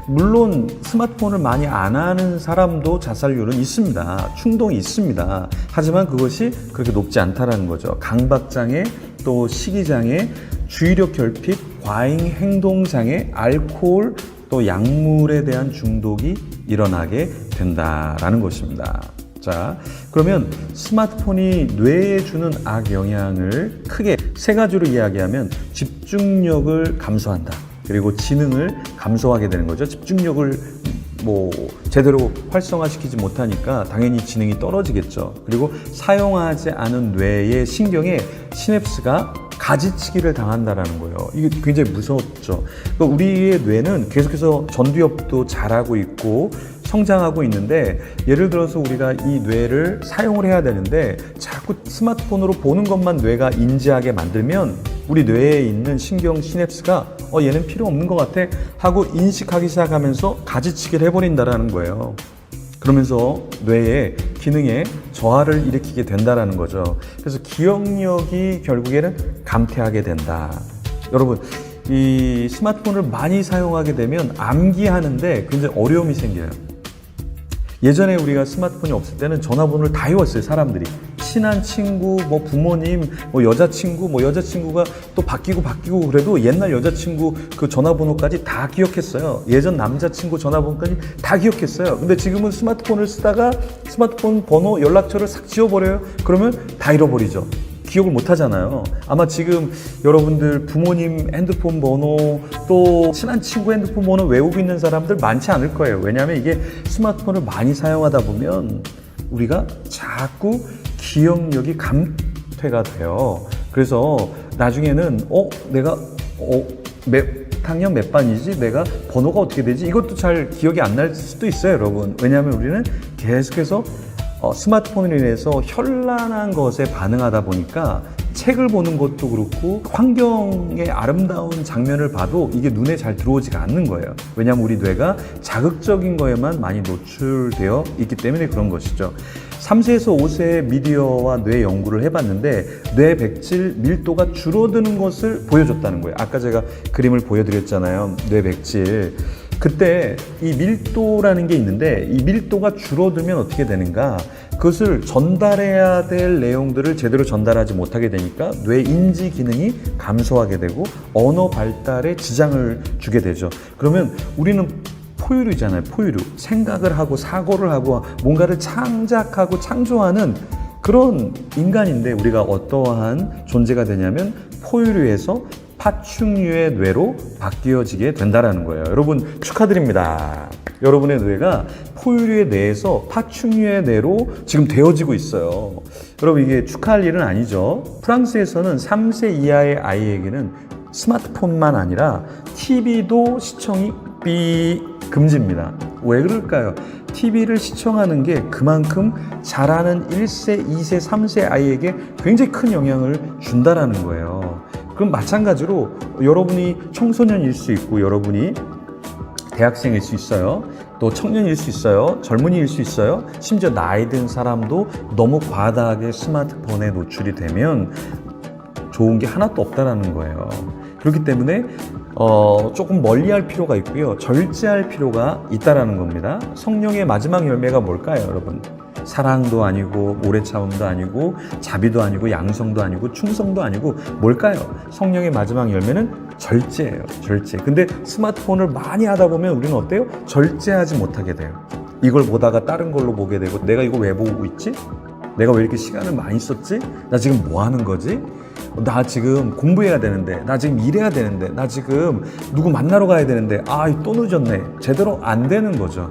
물론 스마트폰을 많이 안 하는 사람도 자살률은 있습니다. 충동이 있습니다. 하지만 그것이 그렇게 높지 않다는 거죠. 강박장애, 또 식이장애, 주의력 결핍, 과잉 행동장애, 알코올, 또 약물에 대한 중독이 일어나게 된다라는 것입니다. 자, 그러면 스마트폰이 뇌에 주는 악영향을 크게 세 가지로 이야기하면 집중력을 감소한다. 그리고 지능을 감소하게 되는 거죠. 집중력을 제대로 활성화시키지 못하니까 당연히 지능이 떨어지겠죠. 그리고 사용하지 않은 뇌의 신경에 시냅스가 가지치기를 당한다라는 거예요. 이게 굉장히 무섭죠. 그러니까 우리의 뇌는 계속해서 전두엽도 자라고 있고 성장하고 있는데, 예를 들어서 우리가 이 뇌를 사용을 해야 되는데 자꾸 스마트폰으로 보는 것만 뇌가 인지하게 만들면 우리 뇌에 있는 신경 시냅스가 얘는 필요 없는 것 같아 하고 인식하기 시작하면서 가지치기를 해버린다라는 거예요. 그러면서 뇌의 기능에 저하를 일으키게 된다라는 거죠. 그래서 기억력이 결국에는 감퇴하게 된다. 여러분, 이 스마트폰을 많이 사용하게 되면 암기하는데 굉장히 어려움이 생겨요. 예전에 우리가 스마트폰이 없을 때는 전화번호를 다 외웠어요, 사람들이. 친한 친구, 부모님, 여자친구, 여자친구가 또 바뀌고 그래도 옛날 여자친구 그 전화번호까지 다 기억했어요. 예전 남자친구 전화번호까지 다 기억했어요. 근데 지금은 스마트폰을 쓰다가 스마트폰 번호, 연락처를 싹 지워버려요. 그러면 다 잃어버리죠. 기억을 못 하잖아요. 아마 지금 여러분들 부모님 핸드폰 번호, 또 친한 친구 핸드폰 번호 외우고 있는 사람들 많지 않을 거예요. 왜냐하면 이게 스마트폰을 많이 사용하다 보면 우리가 자꾸 기억력이 감퇴가 돼요. 그래서 나중에는 내가 학년 몇 반이지? 내가 번호가 어떻게 되지? 이것도 잘 기억이 안 날 수도 있어요, 여러분. 왜냐하면 우리는 계속해서 스마트폰으로 인해서 현란한 것에 반응하다 보니까 책을 보는 것도 그렇고 환경의 아름다운 장면을 봐도 이게 눈에 잘 들어오지가 않는 거예요. 왜냐하면 우리 뇌가 자극적인 거에만 많이 노출되어 있기 때문에 그런 것이죠. 3세에서 5세의 미디어와 뇌 연구를 해봤는데 뇌 백질 밀도가 줄어드는 것을 보여줬다는 거예요. 아까 제가 그림을 보여드렸잖아요. 뇌 백질. 그때 이 밀도라는 게 있는데 이 밀도가 줄어들면 어떻게 되는가? 그것을 전달해야 될 내용들을 제대로 전달하지 못하게 되니까 뇌 인지 기능이 감소하게 되고 언어 발달에 지장을 주게 되죠. 그러면 우리는 포유류잖아요. 포유류. 생각을 하고 사고를 하고 뭔가를 창작하고 창조하는 그런 인간인데 우리가 어떠한 존재가 되냐면 포유류에서 파충류의 뇌로 바뀌어지게 된다는 거예요. 여러분 축하드립니다. 여러분의 뇌가 포유류의 뇌에서 파충류의 뇌로 지금 되어지고 있어요. 여러분 이게 축하할 일은 아니죠. 프랑스에서는 3세 이하의 아이에게는 스마트폰만 아니라 TV도 시청이 금지입니다. 왜 그럴까요? TV를 시청하는 게 그만큼 자라는 1세, 2세, 3세 아이에게 굉장히 큰 영향을 준다는 거예요. 그럼 마찬가지로 여러분이 청소년일 수 있고 여러분이 대학생일 수 있어요. 또 청년일 수 있어요. 젊은이일 수 있어요. 심지어 나이 든 사람도 너무 과다하게 스마트폰에 노출이 되면 좋은 게 하나도 없다라는 거예요. 그렇기 때문에 조금 멀리할 필요가 있고요. 절제할 필요가 있다라는 겁니다. 성령의 마지막 열매가 뭘까요, 여러분? 사랑도 아니고 오래 참음도 아니고 자비도 아니고 양성도 아니고 충성도 아니고 뭘까요? 성령의 마지막 열매는 절제예요. 절제. 근데 스마트폰을 많이 하다 보면 우리는 어때요? 절제하지 못하게 돼요. 이걸 보다가 다른 걸로 보게 되고 내가 이거 왜 보고 있지? 내가 왜 이렇게 시간을 많이 썼지? 나 지금 뭐 하는 거지? 나 지금 공부해야 되는데, 나 지금 일해야 되는데, 나 지금 누구 만나러 가야 되는데, 또 늦었네. 제대로 안 되는 거죠.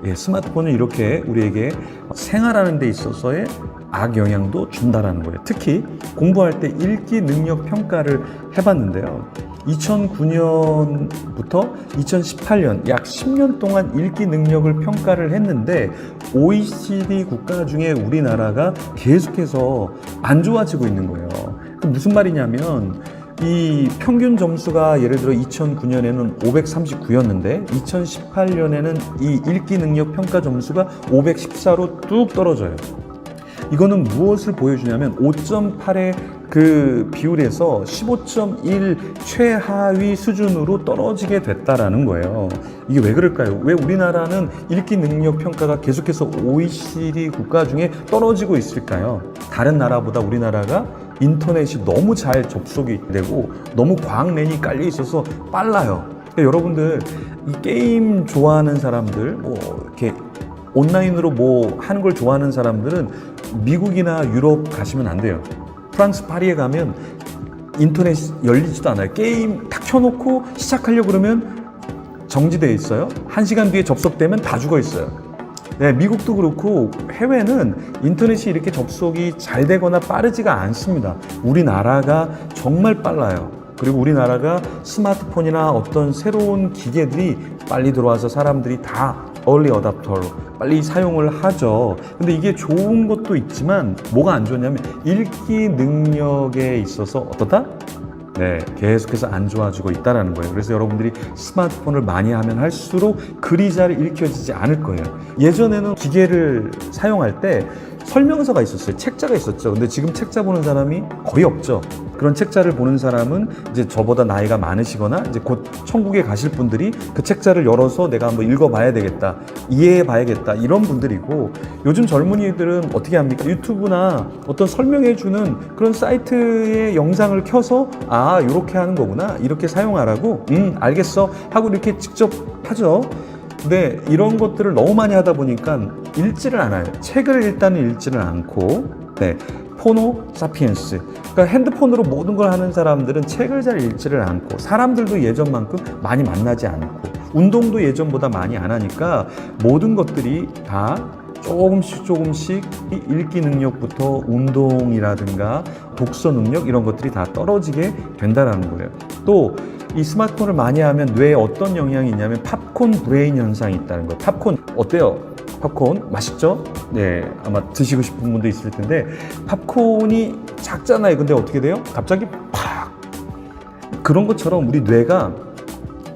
예, 스마트폰은 이렇게 우리에게 생활하는 데 있어서의 악영향도 준다라는 거예요. 특히 공부할 때 읽기 능력 평가를 해봤는데요. 2009년부터 2018년 약 10년 동안 읽기 능력을 평가를 했는데 OECD 국가 중에 우리나라가 계속해서 안 좋아지고 있는 거예요. 그 무슨 말이냐면 이 평균 점수가 예를 들어 2009년에는 539였는데 2018년에는 이 읽기 능력 평가 점수가 514로 뚝 떨어져요. 이거는 무엇을 보여주냐면 5.8의 그 비율에서 15.1 최하위 수준으로 떨어지게 됐다라는 거예요. 이게 왜 그럴까요? 왜 우리나라는 읽기 능력 평가가 계속해서 OECD 국가 중에 떨어지고 있을까요? 다른 나라보다 우리나라가 인터넷이 너무 잘 접속이 되고 너무 광랜이 깔려 있어서 빨라요. 그러니까 여러분들 이 게임 좋아하는 사람들 이렇게 온라인으로 뭐 하는 걸 좋아하는 사람들은 미국이나 유럽 가시면 안 돼요. 프랑스 파리에 가면 인터넷 열리지도 않아요. 게임 딱 켜놓고 시작하려고 그러면 정지되어 있어요. 1시간 뒤에 접속되면 다 죽어 있어요. 네, 미국도 그렇고 해외는 인터넷이 이렇게 접속이 잘 되거나 빠르지가 않습니다. 우리나라가 정말 빨라요. 그리고 우리나라가 스마트폰이나 어떤 새로운 기계들이 빨리 들어와서 사람들이 다 얼리 어답터로 빨리 사용을 하죠. 근데 이게 좋은 것도 있지만 뭐가 안 좋냐면 읽기 능력에 있어서 어떻다? 네, 계속해서 안 좋아지고 있다는 거예요. 그래서 여러분들이 스마트폰을 많이 하면 할수록 글이 잘 읽혀지지 않을 거예요. 예전에는 기계를 사용할 때 설명서가 있었어요. 책자가 있었죠. 근데 지금 책자 보는 사람이 거의 없죠. 그런 책자를 보는 사람은 이제 저보다 나이가 많으시거나 이제 곧 천국에 가실 분들이 그 책자를 열어서 내가 한번 읽어봐야 되겠다, 이해해봐야겠다 이런 분들이고, 요즘 젊은이들은 어떻게 합니까? 유튜브나 어떤 설명해주는 그런 사이트의 영상을 켜서 이렇게 하는 거구나, 이렇게 사용하라고, 알겠어 하고 이렇게 직접 하죠. 근데 이런 것들을 너무 많이 하다 보니까 읽지를 않아요. 책을 일단은 읽지를 않고, 네, 포노 사피엔스. 그러니까 핸드폰으로 모든 걸 하는 사람들은 책을 잘 읽지를 않고, 사람들도 예전만큼 많이 만나지 않고, 운동도 예전보다 많이 안 하니까 모든 것들이 다 조금씩 이 읽기 능력부터 운동이라든가 독서 능력 이런 것들이 다 떨어지게 된다라는 거예요. 또 이 스마트폰을 많이 하면 뇌에 어떤 영향이 있냐면 팝콘 브레인 현상이 있다는 거예요. 팝콘 어때요? 팝콘 맛있죠? 네, 아마 드시고 싶은 분도 있을 텐데 팝콘이 작잖아요. 근데 어떻게 돼요? 갑자기 팍! 그런 것처럼 우리 뇌가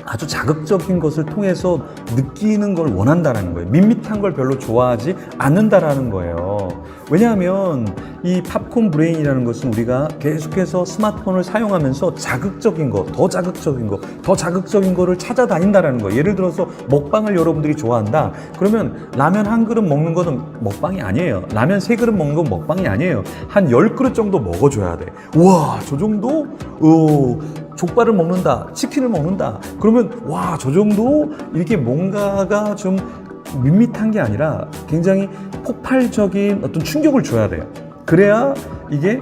아주 자극적인 것을 통해서 느끼는 걸 원한다는 거예요. 밋밋한 걸 별로 좋아하지 않는다라는 거예요. 왜냐하면 이 팝콘 브레인이라는 것은 우리가 계속해서 스마트폰을 사용하면서 자극적인 거, 더 자극적인 거, 더 자극적인 거를 찾아다닌다라는 거예요. 예를 들어서 먹방을 여러분들이 좋아한다. 그러면 라면 한 그릇 먹는 거는 먹방이 아니에요. 라면 3그릇 먹는 건 먹방이 아니에요. 한 10그릇 정도 먹어줘야 돼. 우와, 저 정도? 족발을 먹는다, 치킨을 먹는다. 그러면 와, 저 정도? 이렇게 뭔가가 좀 밋밋한 게 아니라 굉장히 폭발적인 어떤 충격을 줘야 돼요. 그래야 이게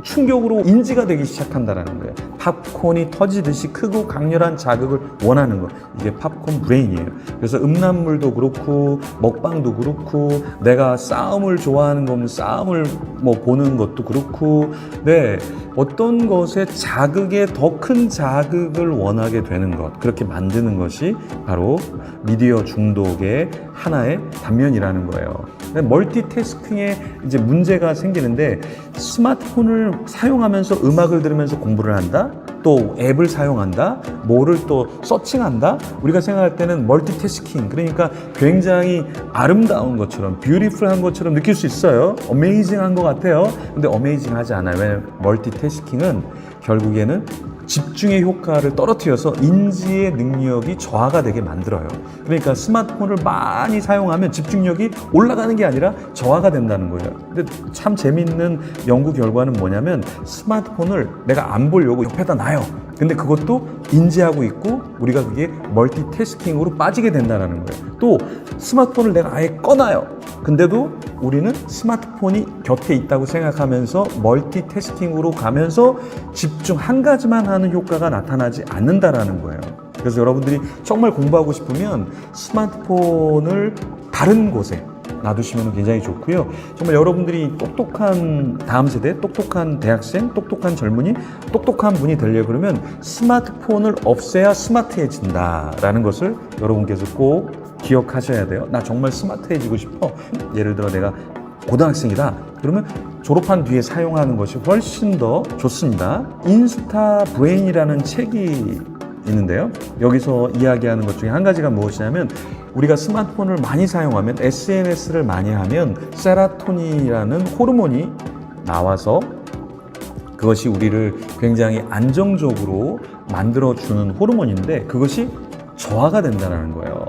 충격으로 인지가 되기 시작한다는 거예요. 팝콘이 터지듯이 크고 강렬한 자극을 원하는 거. 이게 팝콘 브레인이에요. 그래서 음란물도 그렇고 먹방도 그렇고 내가 싸움을 좋아하는 거면 싸움을 뭐 보는 것도 그렇고 네, 어떤 것에 자극에 더 큰 자극을 원하게 되는 것, 그렇게 만드는 것이 바로 미디어 중독의 하나의 단면이라는 거예요. 멀티태스킹에 이제 문제가 생기는데 스마트폰을 사용하면서 음악을 들으면서 공부를 한다? 또 앱을 사용한다? 뭐를 또 서칭한다? 우리가 생각할 때는 멀티태스킹, 그러니까 굉장히 아름다운 것처럼 뷰티풀한 것처럼 느낄 수 있어요. 어메이징한 것 같아요. 근데 어메이징하지 않아요. 왜냐면 멀티태스킹은 결국에는 집중의 효과를 떨어뜨려서 인지의 능력이 저하가 되게 만들어요. 그러니까 스마트폰을 많이 사용하면 집중력이 올라가는 게 아니라 저하가 된다는 거예요. 근데 참 재밌는 연구 결과는 뭐냐면 스마트폰을 내가 안 보려고 옆에다 놔요. 근데 그것도 인지하고 있고 우리가 그게 멀티태스킹으로 빠지게 된다는 거예요. 또 스마트폰을 내가 아예 꺼놔요. 근데도 우리는 스마트폰이 곁에 있다고 생각하면서 멀티태스킹으로 가면서 집중 한 가지만 하는 효과가 나타나지 않는다라는 거예요. 그래서 여러분들이 정말 공부하고 싶으면 스마트폰을 다른 곳에 놔두시면 굉장히 좋고요. 정말 여러분들이 똑똑한 다음 세대, 똑똑한 대학생, 똑똑한 젊은이, 똑똑한 분이 되려고 그러면 스마트폰을 없애야 스마트해진다라는 것을 여러분께서 꼭 기억하셔야 돼요. 나 정말 스마트해지고 싶어. 예를 들어 내가 고등학생이다. 그러면 졸업한 뒤에 사용하는 것이 훨씬 더 좋습니다. 인스타 브레인이라는 책이 있는데요. 여기서 이야기하는 것 중에 한 가지가 무엇이냐면 우리가 스마트폰을 많이 사용하면 SNS를 많이 하면 세라토닌이라는 호르몬이 나와서 그것이 우리를 굉장히 안정적으로 만들어주는 호르몬인데 그것이 저하가 된다는 거예요.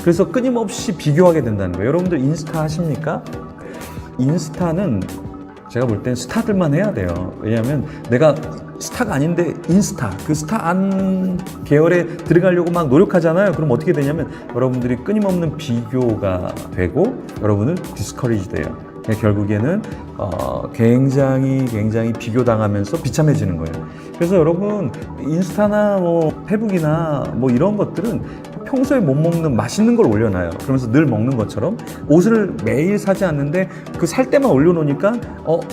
그래서 끊임없이 비교하게 된다는 거예요. 여러분들 인스타 하십니까? 인스타는 제가 볼 땐 스타들만 해야 돼요. 왜냐하면 내가 스타가 아닌데 인스타, 그 스타 안 계열에 들어가려고 막 노력하잖아요. 그럼 어떻게 되냐면 여러분들이 끊임없는 비교가 되고 여러분은 디스커리지 돼요. 결국에는 굉장히 비교당하면서 비참해지는 거예요. 그래서 여러분 인스타나 뭐 페북이나 뭐 이런 것들은 평소에 못 먹는 맛있는 걸 올려놔요. 그러면서 늘 먹는 것처럼 옷을 매일 사지 않는데 그 살 때만 올려놓으니까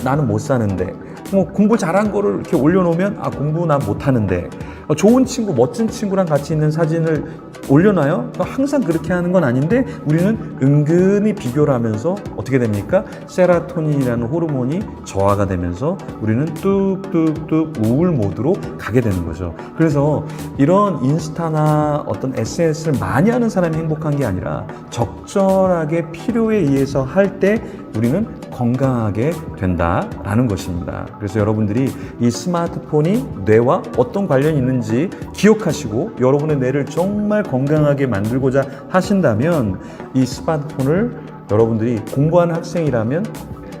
나는 못 사는데 뭐 공부 잘한 거를 이렇게 올려놓으면 공부 난 못하는데 좋은 친구, 멋진 친구랑 같이 있는 사진을 올려놔요. 항상 그렇게 하는 건 아닌데 우리는 은근히 비교를 하면서 어떻게 됩니까? 세라토닌이라는 호르몬이 저하가 되면서 우리는 뚝뚝뚝 우울 모드로 가게 되는 거죠. 그래서 이런 인스타나 어떤 SNS를 많이 하는 사람이 행복한 게 아니라 적절하게 필요에 의해서 할 때 우리는 건강하게 된다라는 것입니다. 그래서 여러분들이 이 스마트폰이 뇌와 어떤 관련이 있는지 기억하시고 여러분의 뇌를 정말 건강하게 만들고자 하신다면 이 스마트폰을 여러분들이 공부하는 학생이라면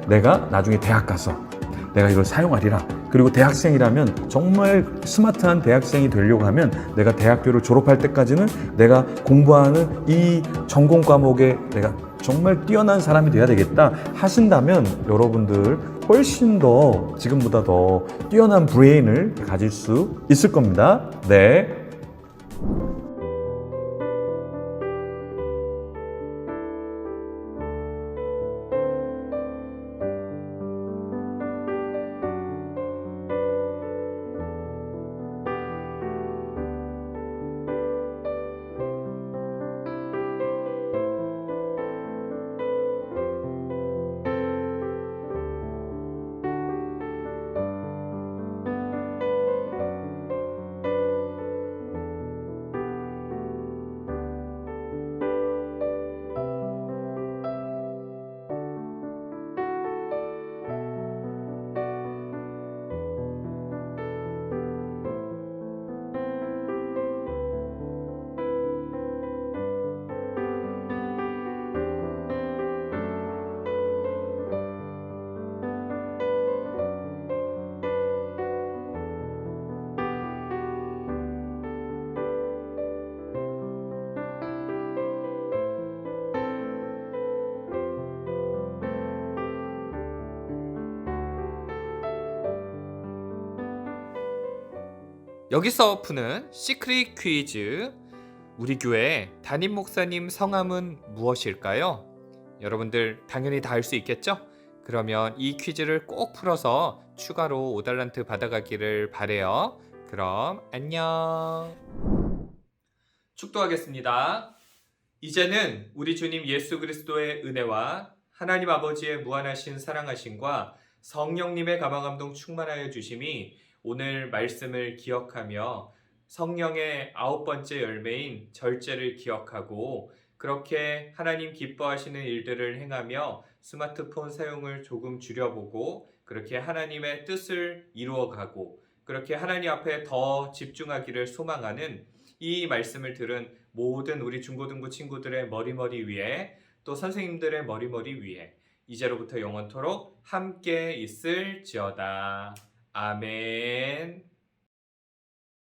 내가 나중에 대학 가서 내가 이걸 사용하리라. 그리고 대학생이라면 정말 스마트한 대학생이 되려고 하면 내가 대학교를 졸업할 때까지는 내가 공부하는 이 전공 과목에 내가 정말 뛰어난 사람이 돼야 되겠다 하신다면 여러분들 훨씬 더 지금보다 더 뛰어난 브레인을 가질 수 있을 겁니다. 네. 여기서 푸는 시크릿 퀴즈. 우리 교회 담임 목사님 성함은 무엇일까요? 여러분들 당연히 다 알 수 있겠죠? 그러면 이 퀴즈를 꼭 풀어서 추가로 5달란트 받아가기를 바래요. 그럼 안녕. 축도하겠습니다. 이제는 우리 주님 예수 그리스도의 은혜와 하나님 아버지의 무한하신 사랑하심과 성령님의 감화감동 충만하여 주심이 오늘 말씀을 기억하며 성령의 9번째 열매인 절제를 기억하고 그렇게 하나님 기뻐하시는 일들을 행하며 스마트폰 사용을 조금 줄여보고 그렇게 하나님의 뜻을 이루어가고 그렇게 하나님 앞에 더 집중하기를 소망하는 이 말씀을 들은 모든 우리 중고등부 친구들의 머리머리 위에 또 선생님들의 머리머리 위에 이제로부터 영원토록 함께 있을지어다. 아멘.